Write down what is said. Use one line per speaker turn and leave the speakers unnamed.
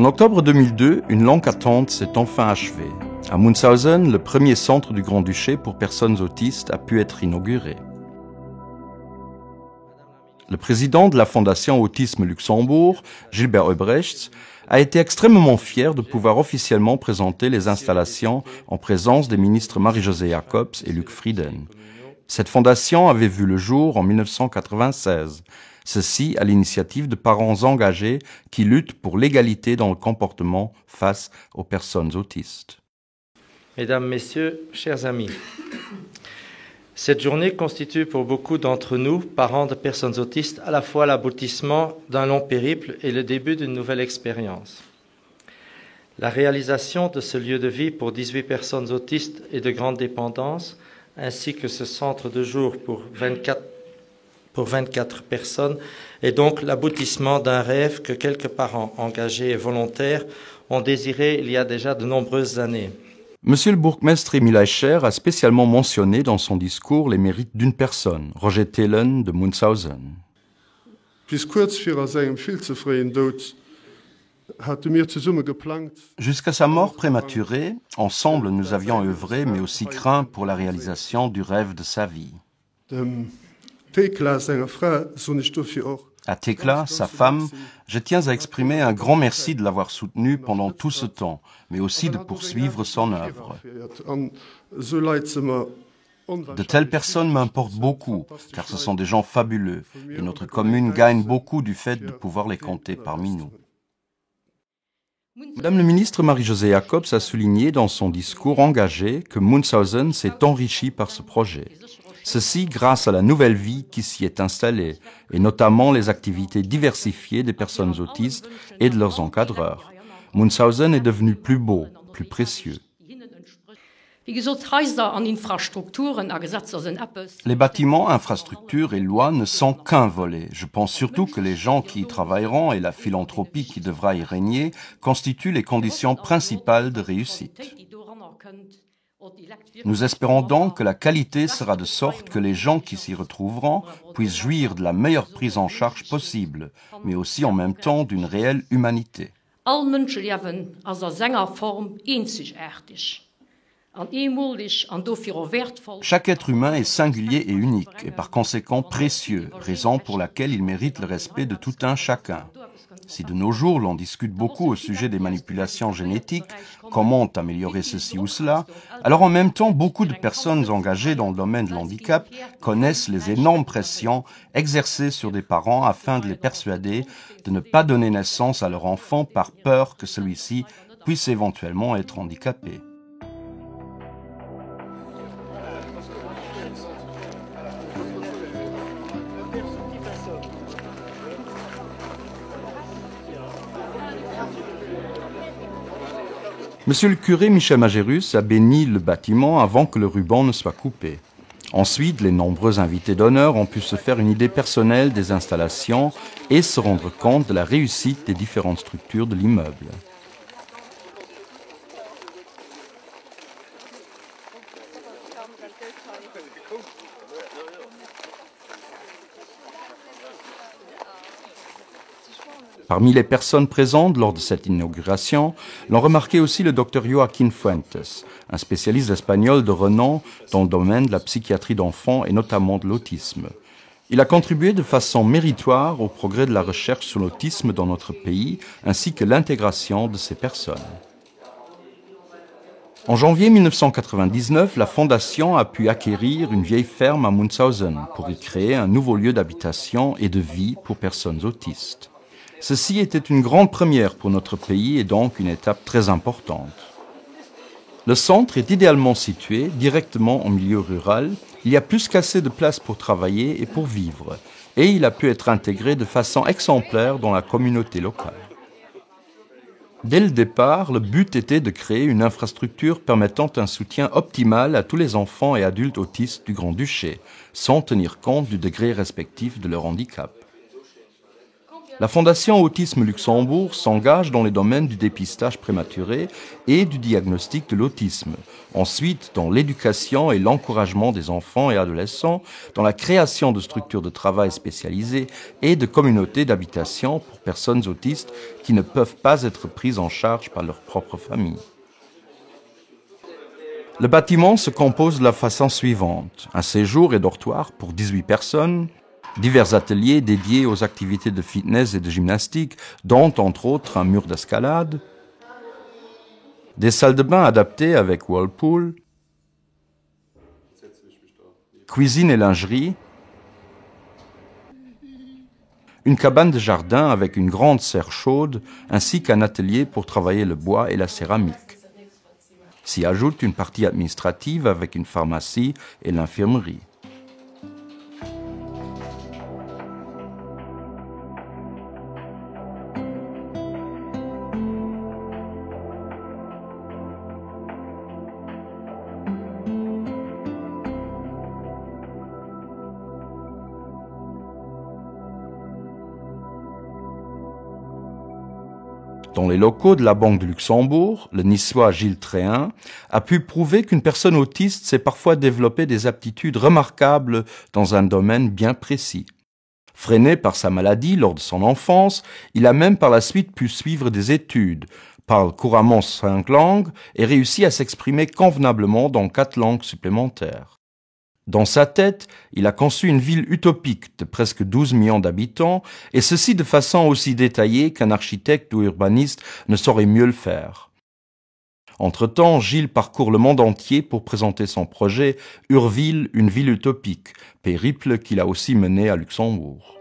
En octobre 2002, une longue attente s'est enfin achevée. À Munshausen, le premier centre du Grand-Duché pour personnes autistes a pu être inauguré. Le président de la Fondation Autisme Luxembourg, Gilbert Obrechts, a été extrêmement fier de pouvoir officiellement présenter les installations en présence des ministres Marie-Josée Jacobs et Luc Frieden. Cette fondation avait vu le jour en 1996, ceci à l'initiative de parents engagés qui luttent pour l'égalité dans le comportement face aux personnes autistes.
Mesdames, Messieurs, chers amis, cette journée constitue pour beaucoup d'entre nous, parents de personnes autistes, à la fois l'aboutissement d'un long périple et le début d'une nouvelle expérience. La réalisation de ce lieu de vie pour 18 personnes autistes et de grande dépendance, ainsi que ce centre de jour pour 24 personnes, est donc l'aboutissement d'un rêve que quelques parents engagés et volontaires ont désiré il y a déjà de nombreuses années.
Monsieur le bourgmestre Emil Eicher a spécialement mentionné dans son discours les mérites d'une personne, Roger Thelen de Munshausen. Jusqu'à sa mort prématurée, ensemble nous avions œuvré mais aussi craint pour la réalisation du rêve de sa vie. À Thekla, sa femme, je tiens à exprimer un grand merci de l'avoir soutenue pendant tout ce temps, mais aussi de poursuivre son œuvre. De telles personnes m'importent beaucoup, car ce sont des gens fabuleux, et notre commune gagne beaucoup du fait de pouvoir les compter parmi nous. Madame le ministre Marie-Josée Jacobs a souligné dans son discours engagé que Munshausen s'est enrichi par ce projet. Ceci grâce à la nouvelle vie qui s'y est installée, et notamment les activités diversifiées des personnes autistes et de leurs encadreurs. Munshausen est devenu plus beau, plus précieux. Les bâtiments, infrastructures et lois ne sont qu'un volet. Je pense surtout que les gens qui y travailleront et la philanthropie qui devra y régner constituent les conditions principales de réussite. Nous espérons donc que la qualité sera de sorte que les gens qui s'y retrouveront puissent jouir de la meilleure prise en charge possible, mais aussi en même temps d'une réelle humanité. Chaque être humain est singulier et unique, et par conséquent précieux, raison pour laquelle il mérite le respect de tout un chacun. Si de nos jours l'on discute beaucoup au sujet des manipulations génétiques, comment améliorer ceci ou cela, alors en même temps beaucoup de personnes engagées dans le domaine de l'handicap connaissent les énormes pressions exercées sur des parents afin de les persuader de ne pas donner naissance à leur enfant par peur que celui-ci puisse éventuellement être handicapé. Monsieur le curé Michel Magérus a béni le bâtiment avant que le ruban ne soit coupé. Ensuite, les nombreux invités d'honneur ont pu se faire une idée personnelle des installations et se rendre compte de la réussite des différentes structures de l'immeuble. Parmi les personnes présentes lors de cette inauguration, l'on remarquait aussi le docteur Joaquín Fuentes, un spécialiste espagnol de renom dans le domaine de la psychiatrie d'enfants et notamment de l'autisme. Il a contribué de façon méritoire au progrès de la recherche sur l'autisme dans notre pays, ainsi que l'intégration de ces personnes. En janvier 1999, la Fondation a pu acquérir une vieille ferme à Munshausen pour y créer un nouveau lieu d'habitation et de vie pour personnes autistes. Ceci était une grande première pour notre pays et donc une étape très importante. Le centre est idéalement situé, directement en milieu rural. Il y a plus qu'assez de place pour travailler et pour vivre. Et il a pu être intégré de façon exemplaire dans la communauté locale. Dès le départ, le but était de créer une infrastructure permettant un soutien optimal à tous les enfants et adultes autistes du Grand-Duché, sans tenir compte du degré respectif de leur handicap. La Fondation Autisme Luxembourg s'engage dans les domaines du dépistage prématuré et du diagnostic de l'autisme. Ensuite, dans l'éducation et l'encouragement des enfants et adolescents, dans la création de structures de travail spécialisées et de communautés d'habitation pour personnes autistes qui ne peuvent pas être prises en charge par leur propre famille. Le bâtiment se compose de la façon suivante: un séjour et dortoir pour 18 personnes, divers ateliers dédiés aux activités de fitness et de gymnastique, dont entre autres un mur d'escalade, des salles de bain adaptées avec whirlpool, cuisine et lingerie, une cabane de jardin avec une grande serre chaude, ainsi qu'un atelier pour travailler le bois et la céramique. S'y ajoute une partie administrative avec une pharmacie et l'infirmerie. Dans les locaux de la Banque de Luxembourg, le niçois Gilles Tréhin a pu prouver qu'une personne autiste sait parfois développer des aptitudes remarquables dans un domaine bien précis. Freiné par sa maladie lors de son enfance, il a même par la suite pu suivre des études, parle couramment 5 langues et réussit à s'exprimer convenablement dans 4 langues supplémentaires. Dans sa tête, il a conçu une ville utopique de presque 12 millions d'habitants, et ceci de façon aussi détaillée qu'un architecte ou urbaniste ne saurait mieux le faire. Entre-temps, Gilles parcourt le monde entier pour présenter son projet Urville, une ville utopique, périple qu'il a aussi mené à Luxembourg.